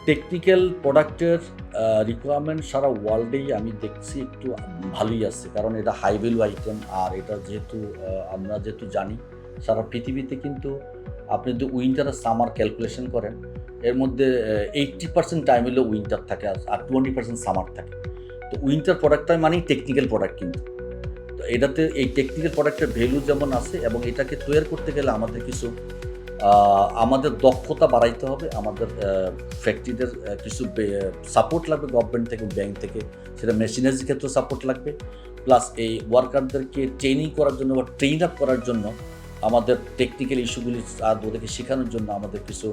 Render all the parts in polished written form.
Technical প্রোডাক্টের requirement সারা ওয়ার্ল্ডেই আমি দেখছি একটু ভালোই আছে। কারণ এটা হাই ভ্যালু আইটেম আর এটা যেহেতু আমরা যেহেতু জানি সারা পৃথিবীতে কিন্তু আপনি যদি উইন্টার আর সামার ক্যালকুলেশন করেন, এর মধ্যে 80% টাইম হলো উইন্টার থাকে আর 20% সামার থাকে। তো উইন্টার প্রোডাক্টটা মানেই টেকনিক্যাল প্রোডাক্ট কিন্তু। তো এটাতে এই টেকনিক্যাল প্রোডাক্টের ভ্যালু যেমন আছে এবং এটাকে তৈরি করতে গেলে আমাদের কিছু আমাদের দক্ষতা বাড়াইতে হবে। আমাদের ফ্যাক্টরিদের কিছু সাপোর্ট লাগবে গভর্নমেন্ট থেকে, ব্যাংক থেকে। সেটা মেশিনারির ক্ষেত্রেও সাপোর্ট লাগবে। প্লাস এই ওয়ার্কারদেরকে ট্রেনিং করার জন্য বা ট্রেন আপ করার জন্য আমাদের টেকনিক্যাল ইস্যুগুলি ওদেরকে শেখানোর জন্য আমাদের কিছু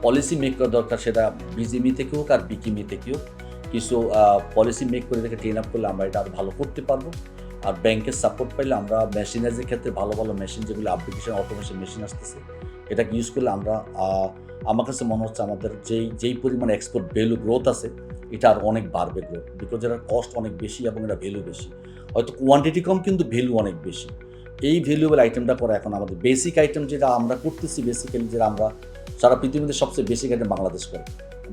পলিসি মেক করা দরকার। সেটা বিজিএমই থেকে হোক আর বিকিমি থেকে হোক। কিছু পলিসি মেক করে এদেরকে ট্রেন আপ করলে আমরা এটা আরও ভালো করতে পারবো। আর ব্যাংকের সাপোর্ট পাইলে আমরা মেশিনারির ক্ষেত্রে ভালো ভালো মেশিন, যেগুলো অ্যাপ্লিকেশন অটোমেশন মেশিন আসতেছে, এটাকে ইউজ করলে আমরা আমার কাছে মনে হচ্ছে আমাদের যেই পরিমাণে এক্সপোর্ট ভ্যালু গ্রোথ আছে, এটা আর অনেক বাড়বে গ্রোথ। বিকজ এটার কস্ট অনেক বেশি এবং এটা ভ্যালু বেশি। হয়তো কোয়ান্টিটি কম কিন্তু ভ্যালু অনেক বেশি। এই ভ্যালুয়েবল আইটেমটা করা এখন আমাদের বেসিক আইটেম যেটা আমরা করতেছি, বেসিক্যালি যেটা আমরা সারা পৃথিবীতে সবচেয়ে বেসিক আইটেম বাংলাদেশ করে।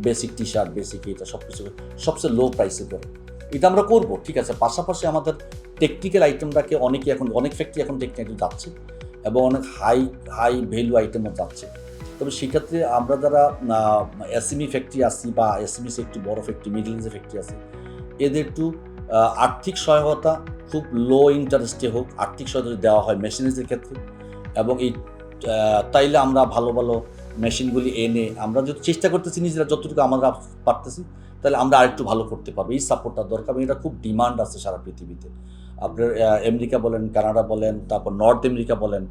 বেসিক টি শার্ট, বেসিক এটা সব কিছু সবচেয়ে লো প্রাইসে করে। এটা আমরা করবো, ঠিক আছে। পাশাপাশি আমাদের টেকনিক্যাল আইটেমটাকে অনেকে এখন অনেক ফ্যাক্টরি এখন টেকনিক্যাল যাচ্ছে এবং অনেক হাই ভ্যালু আইটেমও যাচ্ছে। তবে সেক্ষেত্রে আমরা যারা এসএমই ফ্যাক্টরি আছি বা এসএমই একটু বড় ফ্যাক্টরি, মিডল রেঞ্জের ফ্যাক্টরি আছে, এদের একটু আর্থিক সহায়তা খুব লো ইন্টারেস্টে হোক, আর্থিক সহায়তা দেওয়া হয় মেশিনারিজের ক্ষেত্রে। এবং এই তাইলে আমরা ভালো ভালো মেশিনগুলি এনে আমরা যদি চেষ্টা করতেছি নিজেরা যতটুকু আমরা পারতেছি, তাহলে আমরা আরেকটু ভালো করতে পারবো। এই সাপোর্টটা দরকার এবং এটা খুব ডিমান্ড আছে সারা পৃথিবীতে। আপনার আমেরিকা বলেন, কানাডা বলেন, তারপর নর্থ আমেরিকা বলেন,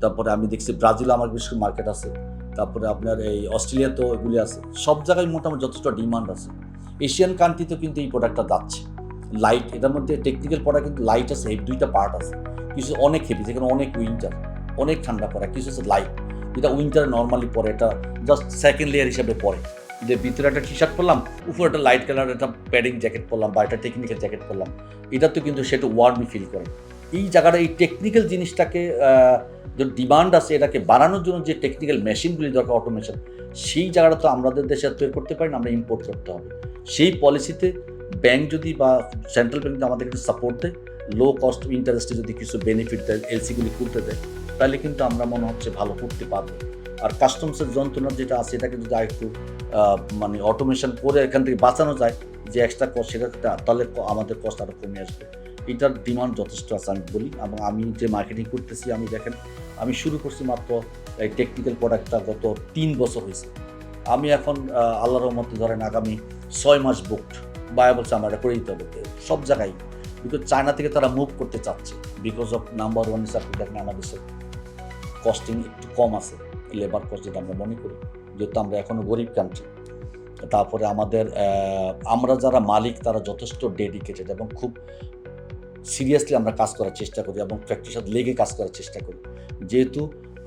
তারপরে আমি দেখছি ব্রাজিলে আমার বেশ মার্কেট আছে, তারপরে আপনার এই অস্ট্রেলিয়াতেও এগুলি আছে। সব জায়গায় মোটামুটি যথেষ্ট ডিমান্ড আছে। এশিয়ান কান্ট্রিতেও কিন্তু এই প্রোডাক্টটা যাচ্ছে। লাইট, এটার মধ্যে টেকনিক্যাল প্রোডাক্ট কিন্তু লাইট আছে, এই দুইটা পার্ট আছে। কিছু অনেক হেভি, যেখানে অনেক উইন্টার, অনেক ঠান্ডা পড়ে। কিছু হচ্ছে লাইট, যেটা উইন্টারে নর্মালি পরে, এটা জাস্ট সেকেন্ড লেয়ার হিসাবে পরে। যে ভিতরে একটা টি শার্ট পরলাম, উপরে একটা লাইট কালার একটা প্যাডিং জ্যাকেট পরলাম বা একটা টেকনিক্যাল জ্যাকেট পরলাম, এটাতে কিন্তু সেটা ওয়ার্মই ফিল করে। এই জায়গাটা, এই টেকনিক্যাল জিনিসটাকে যে ডিমান্ড আছে, এটাকে বাড়ানোর জন্য যে টেকনিক্যাল মেশিনগুলি দরকার, অটোমেশন, সেই জায়গাটা তো আমাদের দেশে তৈরি করতে পারি না, আমরা ইম্পোর্ট করতে হবে। সেই পলিসিতে ব্যাংক যদি বা সেন্ট্রাল ব্যাংক যদি আমাদের একটু সাপোর্ট দেয়, লো কস্ট ইন্টারেস্টে যদি কিছু বেনিফিট দেয়, এলসিগুলি করতে দেয়, তাহলে কিন্তু আমরা মনে হচ্ছে ভালো করতে পারবো। আর কাস্টমসের যন্ত্রণা যেটা আছে, এটাকে যদি আরেকটু মানে অটোমেশন করে এখান থেকে বাঁচানো যায়, যে এক্সট্রা কস্ট, সেটা তাহলে আমাদের কস্ট আরও কমে আসবে। এটার ডিমান্ড যথেষ্ট আছে আমি বলি। এবং আমি যে মার্কেটিং করতেছি, আমি দেখেন আমি শুরু করছি মাত্র এই টেকনিক্যাল প্রোডাক্টটা গত 3 বছর হয়েছে। আমি এখন আল্লাহর রহমতে ধরেন আগামী 6 মাস বুকড। বায়া বলছে আমার এটা করে দিতে হবে সব জায়গায়। বিকজ চায়না থেকে তারা মুভ করতে চাচ্ছে, বিকজ অফ নাম্বার ওয়ান হিসাবে দেখেন আমাদের কস্টিং একটু কম আছে, লেবার কস্ট যেটা আমরা মনে করি, যেহেতু আমরা এখনও গরিব কান্ট্রি। তারপরে আমরা যারা মালিক, তারা যথেষ্ট ডেডিকেটেড এবং খুব সিরিয়াসলি আমরা কাজ করার চেষ্টা করি এবং ফ্যাক্টরির সাথে লেগে কাজ করার চেষ্টা করি। যেহেতু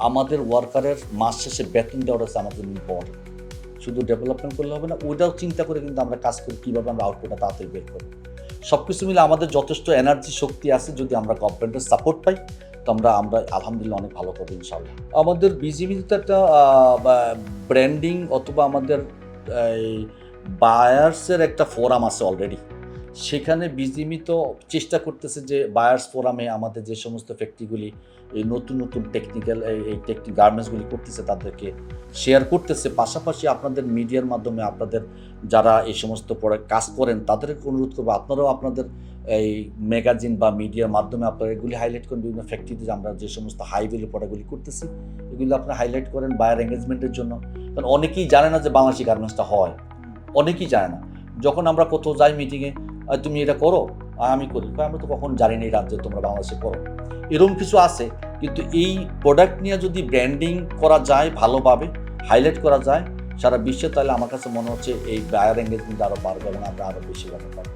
আমাদের ওয়ার্কারের মাস শেষে বেতন দেওয়াটা হচ্ছে আমাদের ইম্পর্টেন্ট। শুধু ডেভেলপমেন্ট করলে হবে না, ওইটাও চিন্তা করে কিন্তু আমরা কাজ করি কীভাবে আমরা আউটপুটটা তাড়াতাড়ি বের করি। সব কিছু মিলে আমাদের যথেষ্ট এনার্জি, শক্তি আছে। যদি আমরা গভর্নমেন্টের সাপোর্ট পাই, তো আমরা আলহামদুলিল্লাহ অনেক ভালো করবো ইনশাআল্লাহ। আমাদের বিজিবিতে একটা ব্র্যান্ডিং অথবা আমাদের এই বায়ার্সের একটা ফোরাম আছে অলরেডি। সেখানে বিজিএমই তো চেষ্টা করতেছে যে বায়ার্স ফোরামে আমাদের যে সমস্ত ফ্যাক্টরিগুলি এই নতুন নতুন টেকনিক্যাল এই গার্মেন্টসগুলি করতেছে, তাদেরকে শেয়ার করতেছে। পাশাপাশি আপনাদের মিডিয়ার মাধ্যমে আপনাদের যারা এই সমস্ত প্রোডাক্ট কাজ করেন, তাদেরকে অনুরোধ করবো আপনারাও আপনাদের এই ম্যাগাজিন বা মিডিয়ার মাধ্যমে আপনারা এগুলি হাইলাইট করেন। বিভিন্ন ফ্যাক্টরিতে আমরা যে সমস্ত হাই ভ্যালু প্রোডাক্টগুলি করতেছি, এগুলো আপনারা হাইলাইট করেন বায়ার এঙ্গেজমেন্টের জন্য। কারণ অনেকেই জানে না যে বাংলাদেশি গার্মেন্টসটা হয়, অনেকেই জানে না। যখন আমরা কোথাও যাই মিটিংয়ে, তুমি এটা করো, আমি করি, আমরা তো কখন জানি না এই রাজ্যে তোমরা বাংলাদেশে করো, এরকম কিছু আছে। কিন্তু এই প্রোডাক্ট নিয়ে যদি ব্র্যান্ডিং করা যায়, ভালোভাবে হাইলাইট করা যায় সারা বিশ্বে, তাহলে আমার কাছে মনে হচ্ছে এই বায়ার এঙ্গেজমেন্ট আরও বাড়বে এবং আমরা আরও বেশি ভাবে পাবো।